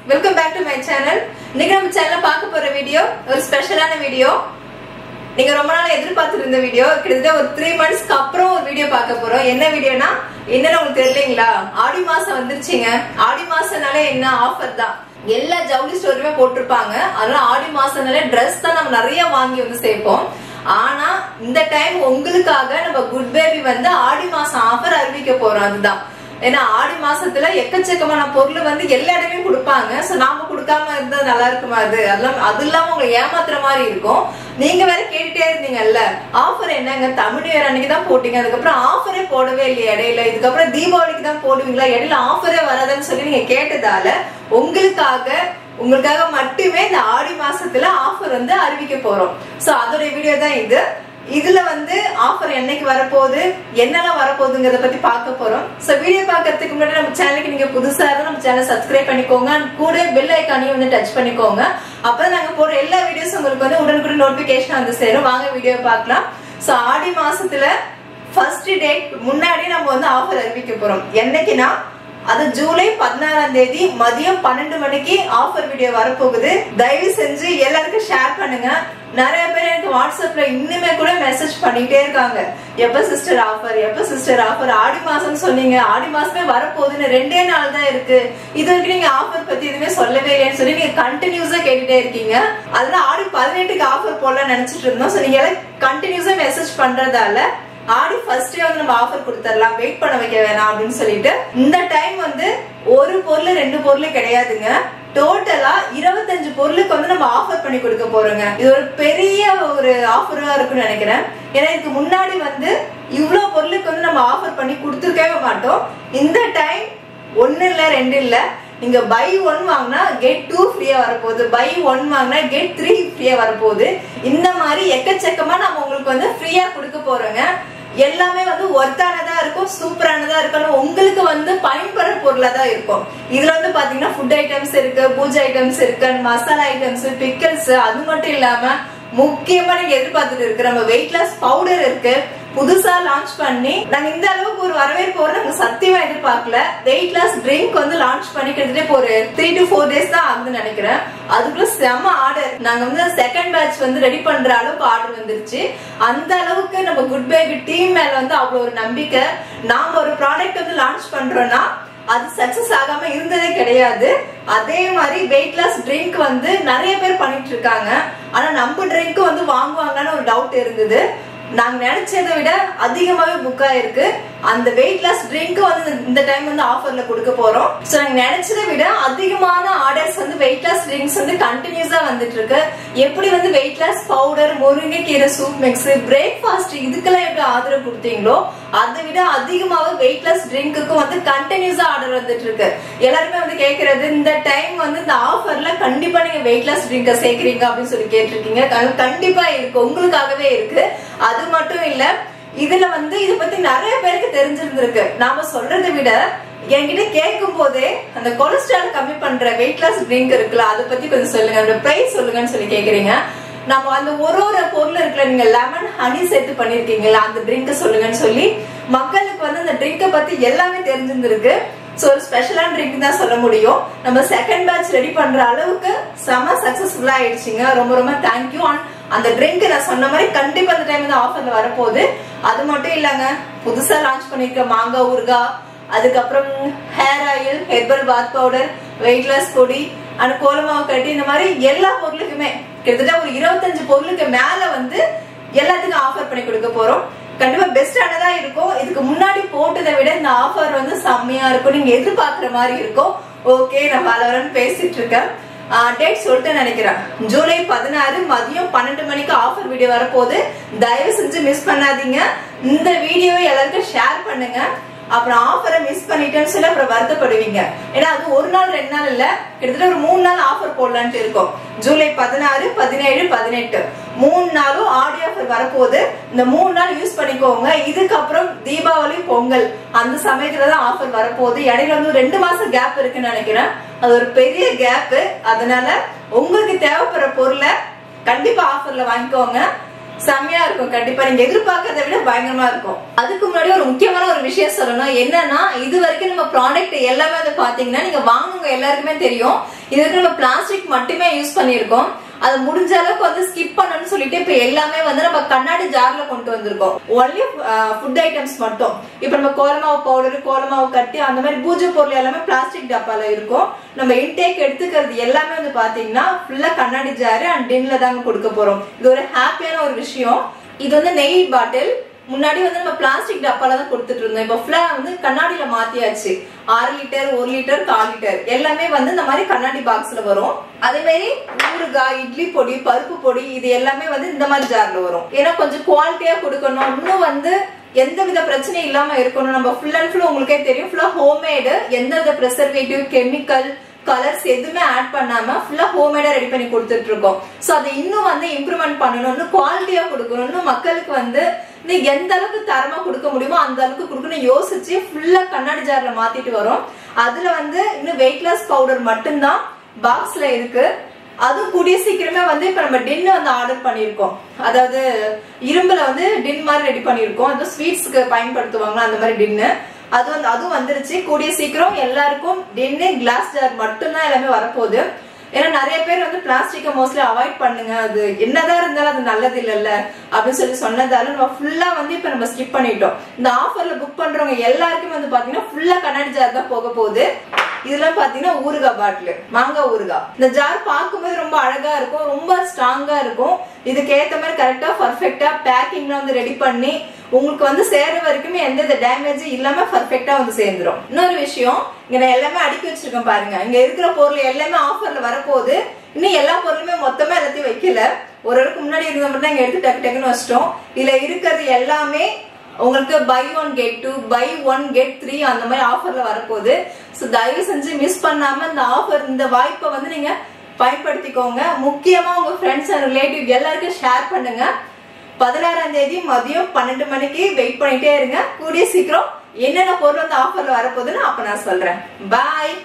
Welcome back to my channel. இன்னைக்கு நம்ம சேனல்ல பார்க்க போற வீடியோ ஒரு ஸ்பெஷலான வீடியோ. நீங்க ரொம்ப நாளா எதிர்பார்த்துட்டு இருந்த வீடியோ. கிட்டத்தட்ட ஒரு 3 monthsக்கு அப்புறம் ஒரு வீடியோ பார்க்க போறோம். என்ன வீடியோனா என்னன்னு உங்களுக்கு தெரியலீங்களா? ஆடி மாசம் வந்துருச்சுங்க. ஆடி மாசம்னாலே என்ன ஆஃபர் தான். எல்லா ஜவுளி ஸ்டோருமே போட்டிருப்பாங்க. அதனால ஆடி மாசம்னாலே Dress தான் நம்ம நிறைய வாங்கி வந்து சேர்ப்போம். ஆனா இந்த டைம் உங்களுக்காக நம்ம குட் பேபி வந்து ஆடி மாசம் ஆஃபர் அறிவிக்க போறோம். அதுதான் ஏன்னா ஆடி மாசத்துல எக்கச்சக்கமான பொருள் வந்து எல்லா இடமே கொடுப்பாங்க. சோ நாம கொடுக்காம இருந்தா நல்லா இருக்குமா? அது இல்லாம உங்களை ஏமாத்துற மாதிரி இருக்கும். நீங்க வேற கேட்டுட்டே இருந்தீங்கல்ல ஆஃபர் என்னங்க தமிழ் நியூ இயர் அன்னைக்கு தான் போட்டீங்க, அதுக்கப்புறம் ஆஃபரே போடவே இல்லையா இடையில, இதுக்கப்புறம் தீபாவளிக்கு தான் போடுவீங்களா, இடையில ஆஃபரே வராதுன்னு சொல்லி நீங்க கேட்டதால உங்களுக்காக மட்டுமே இந்த ஆடி மாசத்துல ஆஃபர் வந்து அறிவிக்க போறோம். சோ அதோட வீடியோ தான் இது. இதுல வந்து ஆஃபர் என்னைக்கு வரப்போகுது, என்னெல்லாம் வரப்போகுதுங்கிறத பத்தி பார்க்க போறோம். சோ வீடியோ பார்க்கறதுக்கு முன்னாடி நம்ம சேனலுக்கு நீங்க புதுசா இருந்தா நம்ம சேனலை சப்ஸ்கிரைப் பண்ணிக்கோங்க, கூட பெல் ஐக்கானையும் வந்து டச் பண்ணிக்கோங்க. அப்பதான் நாங்க போடுற எல்லா வீடியோஸும் உங்களுக்கு வந்து உடனுக்குடன் நோட்டிபிகேஷன் வந்து சேரும். வாங்க வீடியோ பார்க்கலாம். சோ ஆடி மாசத்துல ஃபர்ஸ்ட் டேட் முன்னாடி நம்ம வந்து ஆஃபர் அறிவிக்க போறோம். என்னைக்குன்னா அது ஜூலை 16ஆம் தேதி மதியம் 12 மணிக்கு ஆஃபர் வீடியோ வரப்போகுது. தயவு செஞ்சு எல்லாருக்கும் ஷேர் பண்ணுங்க. நிறைய பேர் எனக்கு வாட்ஸ்அப்ல இன்னுமே கூட மெசேஜ் பண்ணிட்டே இருக்காங்க, எப்ப சிஸ்டர் ஆஃபர், எப்ப சிஸ்டர் ஆஃபர், ஆடி மாசம் சொன்னீங்க, ஆடி மாசமே வரப்போகுதுன்னு 2 நாள் தான் இருக்கு, இது வரைக்கும் நீங்க ஆஃபர் பத்தி எதுவுமே சொல்லவே இல்லைன்னு சொல்லி நீங்க கண்டினியூஸா கேட்டுட்டே இருக்கீங்க. அதனால ஆடி 18க்கு ஆஃபர் போடலாம் நினைச்சிட்டு இருந்தோம். சோ நீங்க எல்லாம் கண்டினியூஸா மெசேஜ் பண்றதால ஆடி ஃபர்ஸ்டே வந்து நம்ம ஆஃபர் கொடுத்துடலாம், வெயிட் பண்ண வைக்க வேணாம் அப்படின்னு சொல்லிட்டு இந்த டைம் வந்து ஒரு பொருள் 2 பொருள் கிடையாதுங்க, டோட்டலா 25 பொருளுக்கு வந்து நம்ம ஆஃபர் பண்ணி கொடுக்க போறோங்க. இது ஒரு பெரிய ஒரு ஆஃபரா இருக்குன்னு நினைக்கிறேன். ஏன்னா இதுக்கு முன்னாடி வந்து இவ்வளவு பொருளுக்கு வந்து நம்ம ஆஃபர் பண்ணி கொடுத்துருக்கவே மாட்டோம். இந்த டைம் 1 இல்ல 2 இல்ல, நீங்க buy 1 வாங்கினா get 2 ஃப்ரீயா வரப்போகுது, buy 1 வாங்கினா get 3 ஃப்ரீயா வரப்போகுது. இந்த மாதிரி எக்கச்சக்கமா நம்ம உங்களுக்கு வந்து ஃப்ரீயா கொடுக்க போறோங்க. எல்லாமே வந்து ஒர்த்தானதா இருக்கும், சூப்பரானதா இருக்கணும், உங்களுக்கு வந்து பயன்படுற பொருளா தான் இருக்கும். இதுல வந்து பாத்தீங்கன்னா ஃபுட் ஐட்டம்ஸ் இருக்கு, பூஜை ஐட்டம்ஸ் இருக்கு, மசாலா ஐட்டம்ஸ், பிக்கல்ஸ், அது மட்டும் இல்லாம முக்கியமா நீங்க எதிர்பார்த்துட்டு இருக்கு நம்ம வெயிட் லாஸ் பவுடர் இருக்கு, புதுசா லான்ச் பண்ணி நாங்க இந்த அளவுக்கு ஒரு வரவேற்பு வர நாங்க சத்தியமா எதிர்பார்க்கல. வெயிட் லாஸ் ட்ரிங்க் வந்து லான்ச் பண்ணிக்கிட்டு ஒரு 3 to 4 days தான் ஆகுதுன்னு நினைக்கிறேன். அதுக்குள்ள செம ஆர்டர், நாங்க வந்து செகண்ட் பேட்ச் வந்து ரெடி பண்ற அளவுக்கு ஆர்டர் வந்துருச்சு. அந்த அளவுக்கு நம்ம குட் பேபி டீம் மேல வந்து அவ்வளவு ஒரு நம்பிக்கை. நாம ஒரு ப்ராடக்ட் வந்து லான்ச் பண்றோம்னா அது சக்சஸ் ஆகாம இருந்ததே கிடையாது. அதே மாதிரி வெயிட் லாஸ் ட்ரிங்க் வந்து நிறைய பேர் பண்ணிட்டு இருக்காங்க. ஆனா நம்ம ட்ரிங்க் வந்து வாங்குவாங்கன்னு ஒரு டவுட் இருந்தது. நாங்க நினைச்சதை விட அதிகமாவே புக் ஆயிருக்கு. அந்த வெயிட் லாஸ் ட்ரிங்க் வந்து இந்த டைம் வந்து ஆஃபர்ல கொடுக்க போறோம். சோ நாங்க நினைச்சதை விட அதிகமான ஆர்டர்ஸ் வந்து வெயிட் லாஸ் ட்ரிங்க்ஸ் வந்து கண்டினியூஸா வந்துட்டு இருக்கு. எப்படி வந்து வெயிட் லாஸ் பவுடர், முருங்கைக்கீரை சூப் மிக்ஸ், பிரேக்ஃபாஸ்ட் இதுக்கெல்லாம் எப்படி ஆதரவு கொடுத்தீங்களோ அதை விட அதிகமாக வெயிட் லாஸ் ட்ரிங்க்குக்கும் வந்து கண்டினியூஸா ஆர்டர் வந்துட்டு இருக்கு. எல்லாருமே வந்து கேக்குறது இந்த டைம் வந்து இந்த ஆஃபர்ல கண்டிப்பா நீங்க வெயிட் லாஸ் ட்ரிங்க சேர்க்கிறீங்க அப்படின்னு சொல்லி கேட்டிருக்கீங்க. கண்டிப்பா இருக்கு, உங்களுக்காகவே இருக்கு. அது மட்டும் இல்ல, இதுல வந்து இத பத்தி நிறைய பேருக்கு தெரிஞ்சிருந்திருக்கு. நாம சொல்றதை விட என்கிட்ட கேட்கும் போதே அந்த கொலஸ்ட்ரால் கம்மி பண்ற வெயிட் லாஸ் ட்ரிங்க் இருக்குல்ல, அதை பத்தி கொஞ்சம் சொல்லுங்க, அதோட பிரைஸ் சொல்லுங்கன்னு சொல்லி கேக்குறீங்க. நம்ம அந்த ஒரு பொருள் இருக்குல்ல, நீங்க லெமன் ஹனி சேர்த்து பண்ணிருக்கீங்களா, அந்த ட்ரிங்க் சொல்லுங்கன்னு சொல்லி மக்களுக்கு வந்து அந்த ட்ரிங்க பத்தி எல்லாமே தெரிஞ்சிருந்திருக்கு. சோ ஒரு ஸ்பெஷலான ட்ரிங்க் தான் சொல்ல முடியும். நம்ம செகண்ட் பேட்ச் ரெடி பண்ற அளவுக்கு செம சக்சஸ்ஃபுல்லா ஆயிடுச்சுங்க. ரொம்ப ரொம்ப தேங்க்யூ. அந்த ட்ரிங்க் நான் சொன்ன மாதிரி கண்டிப்பா அந்த டைம் வந்து ஆஃபர்ல வரப்போகுது. அது மட்டும் இல்லங்க, புதுசா லான்ச் பண்ணிருக்க மாங்காய் ஊறுகாய், அதுக்கப்புறம் hair oil, herbal bath powder, weight loss பொடி, அந்த கோலமாவு கட்டி, இந்த மாதிரி எல்லா பொருளுக்குமே கிட்டத்தட்ட ஒரு 25 பொருளுக்கு மேல வந்து எல்லாத்துக்கும் ஆஃபர் பண்ணி கொடுக்க போறோம். கண்டிப்பா பெஸ்டானதா இருக்கும். இதுக்கு முன்னாடி போட்டதை விட இந்த ஆஃபர் வந்து செம்மையா இருக்கும், நீங்க எதிர்பார்க்கிற மாதிரி இருக்கும். ஓகே, நான் வளரன்னு பேசிட்டு இருக்கேன். டேட் சொல்லிட்டு நினைக்கிறேன், ஜூலை 16 மதியம் 12 மணிக்கு ஆஃபர் வீடியோ வரப்போகுது. தயவு செஞ்சு மிஸ் பண்ணாதீங்க. இந்த வீடியோவை எல்லாருக்கும் ஷேர் பண்ணுங்க. அப்புறம் ஆஃபரை மிஸ் பண்ணிட்டேன்னு சொல்லி அப்புறம் வருத்தப்படுவீங்க. ஏன்னா அது 1 நாள் 2 நாள் இல்ல, கிட்டத்தட்ட ஒரு 3 நாள் ஆஃபர் போடலான்ட்டு இருக்கோம். ஜூலை 16, 17, 18 3 நாளும் ஆடி ஆஃபர் வரப்போகுது. இந்த 3 நாள் யூஸ் பண்ணிக்கோங்க. இதுக்கப்புறம் தீபாவளி, பொங்கல் அந்த சமயத்துலதான் ஆஃபர் வரப்போகுது. இடையில வந்து 2 மாசம் கேப் இருக்குன்னு நினைக்கிறேன். அது ஒரு பெரிய கேப். அதனால உங்களுக்கு தேவைப்படுற பொருளை கண்டிப்பா ஆஃபர்ல வாங்கிக்கோங்க. செம்மையா இருக்கும். கண்டிப்பா நீங்க எதிர்பார்க்கறத விட பயங்கரமா இருக்கும். அதுக்கு முன்னாடி ஒரு முக்கியமான ஒரு விஷயம் சொல்லணும். என்னன்னா, இது வரைக்கும் நம்ம ப்ராடக்ட் எல்லாமே வந்து பாத்தீங்கன்னா நீங்க வாங்குங்க எல்லாருக்குமே தெரியும், இதுக்கு நம்ம பிளாஸ்டிக் மட்டுமே யூஸ் பண்ணிருக்கோம். அது முடிஞ்ச அளவுக்கு வந்து ஸ்கிப் பண்ணணும்னு சொல்லிட்டு இப்ப எல்லாமே வந்து நம்ம கண்ணாடி ஜார்ல கொண்டு வந்திருக்கோம். ஒன்லி ஃபுட் ஐட்டம்ஸ் மட்டும். இப்ப நம்ம கோலமாவு பவுடர், கோலமாவு கட்டி அந்த மாதிரி பூஜை பொருள் எல்லாமே பிளாஸ்டிக் டப்பால இருக்கும். நம்ம இன்டேக் எடுத்துக்கிறது எல்லாமே வந்து பாத்தீங்கன்னா ஃபுல்லா கண்ணாடி ஜாரு அண்ட் டின்ல தாங்க கொடுக்க போறோம். இது ஒரு ஹாப்பியான ஒரு விஷயம். இது வந்து நெய் பாட்டில். முன்னாடி வந்து நம்ம பிளாஸ்டிக் டப்பால தான் கொடுத்துட்டு இருந்தோம். இப்ப ஃபுல்லா வந்து கண்ணாடியில மாத்தியாச்சு. 6 லிட்டர், 1 லிட்டர், 1/4 லிட்டர் எல்லாமே வந்து இந்த மாதிரி கண்ணாடி பாக்ஸ்ல வரும். அதே மாதிரி ஊறுகாய், இட்லி பொடி, பருப்பு பொடி இது எல்லாமே வந்து இந்த மாதிரி ஜார்ல வரும். ஏன்னா கொஞ்சம் குவாலிட்டியா கொடுக்கணும், இன்னும் வந்து எந்த வித பிரச்சனையும் இல்லாம இருக்கணும். நம்ம ஃபுல் அண்ட் ஃபுல் உங்களுக்கே தெரியும், ஃபுல்லா ஹோம்மேடு, எந்த வித ப்ரிசர்வேட்டிவ், கெமிக்கல், கலர்ஸ் எதுவுமே ஆட் பண்ணாம ஃபுல்லா ஹோம்மேடா ரெடி பண்ணி கொடுத்துட்டு இருக்கோம். சோ அதை இன்னும் வந்து இம்ப்ரூவ்மெண்ட் பண்ணணும், குவாலிட்டியா கொடுக்கணும், மக்களுக்கு வந்து எந்த அளவுக்கு தரமா கொடுக்க முடியுமோ அந்த அளவுக்கு கொடுக்கணும் யோசிச்சு ஃபுல்லா கண்ணாடி ஜார்ல மாத்திட்டு வரோம். அதுல வந்து இன்னும் வெயிட்லெஸ் பவுடர் மட்டும்தான் பாக்ஸ்ல இருக்கு. அதுவும் கூடிய சீக்கிரமே வந்து இப்ப நம்ம டின் வந்து ஆர்டர் பண்ணிருக்கோம். அதாவது இரும்புல வந்து டின் மாதிரி ரெடி பண்ணிருக்கோம். அது ஸ்வீட்ஸ்க்கு பயன்படுத்துவாங்க அந்த மாதிரி டின்னு. அதுவும் வந்துருச்சு. கூடிய சீக்கிரம் எல்லாருக்கும் டின்னு கிளாஸ் ஜார் மட்டும்தான் எல்லாமே வரப்போகுது. ஏன்னா நிறைய பேர் வந்து பிளாஸ்டிக்கை மோஸ்ட்லி அவாய்ட் பண்ணுங்க, அது என்னதான் இருந்தாலும் அது நல்லது இல்லைல்ல அப்படின்னு சொல்லி சொன்னதால நம்ம ஃபுல்லா வந்து இப்ப நம்ம ஸ்கிப் பண்ணிட்டோம். இந்த ஆஃபர்ல புக் பண்றவங்க எல்லாருக்குமே வந்து பாத்தீங்கன்னா ஃபுல்லா கண்ணாடி ஜார் தான் போக போகுது. இதெல்லாம் பாத்தீங்கன்னா ஊறுகாய் பாட்டில், மாங்காய் ஊறுகாய். இந்த ஜார் பார்க்கும்போது ரொம்ப அழகா இருக்கும், ரொம்ப ஸ்ட்ராங்கா இருக்கும். இதுக்கு ஏத்த மாதிரி கரெக்டா பர்ஃபெக்டா பேக்கிங்ல வந்து ரெடி பண்ணி உங்களுக்கு வந்து சேர்ற வரைக்குமே எந்த டேமேஜ் இல்லாம பர்ஃபெக்டா வந்து சேர்ந்துரும். இன்னொரு விஷயம், இங்க நான் எல்லாமே அடுக்கி வச்சிருக்கேன் பாருங்க. இங்க இருக்கிற பொருள் எல்லாமே ஆஃபர்ல வரப்போகுது. இன்னும் எல்லா பொருளுமே மொத்தமா எல்லாத்தையும் வைக்கல, ஒரு அளவுக்கு முன்னாடி இருந்த மட்டும் இங்க எடுத்து டக்கு டக்குன்னு வச்சிட்டோம். இதுல இருக்கிறது எல்லாமே உங்களுக்கு buy 1 get 2, buy 1 get 3 அந்த மாதிரி ஆஃபர்ல வரப்போகுது. சோ தயவு செஞ்சு மிஸ் பண்ணாம இந்த ஆஃபர், இந்த வாய்ப்பை வந்து நீங்க பயன்படுத்திக்கோங்க. முக்கியமா உங்க ஃப்ரெண்ட்ஸ் அண்ட் ரிலேட்டிவ் எல்லாருக்கும் ஷேர் பண்ணுங்க. 16ஆம் தேதி மதியம் 12 மணிக்கு வெயிட் பண்ணிட்டே இருங்க. கூடிய சீக்கிரம் என்னென்ன பொருள் வந்து ஆஃபர்ல வரப்போகுதுன்னு அப்ப நான் சொல்றேன். பாய்.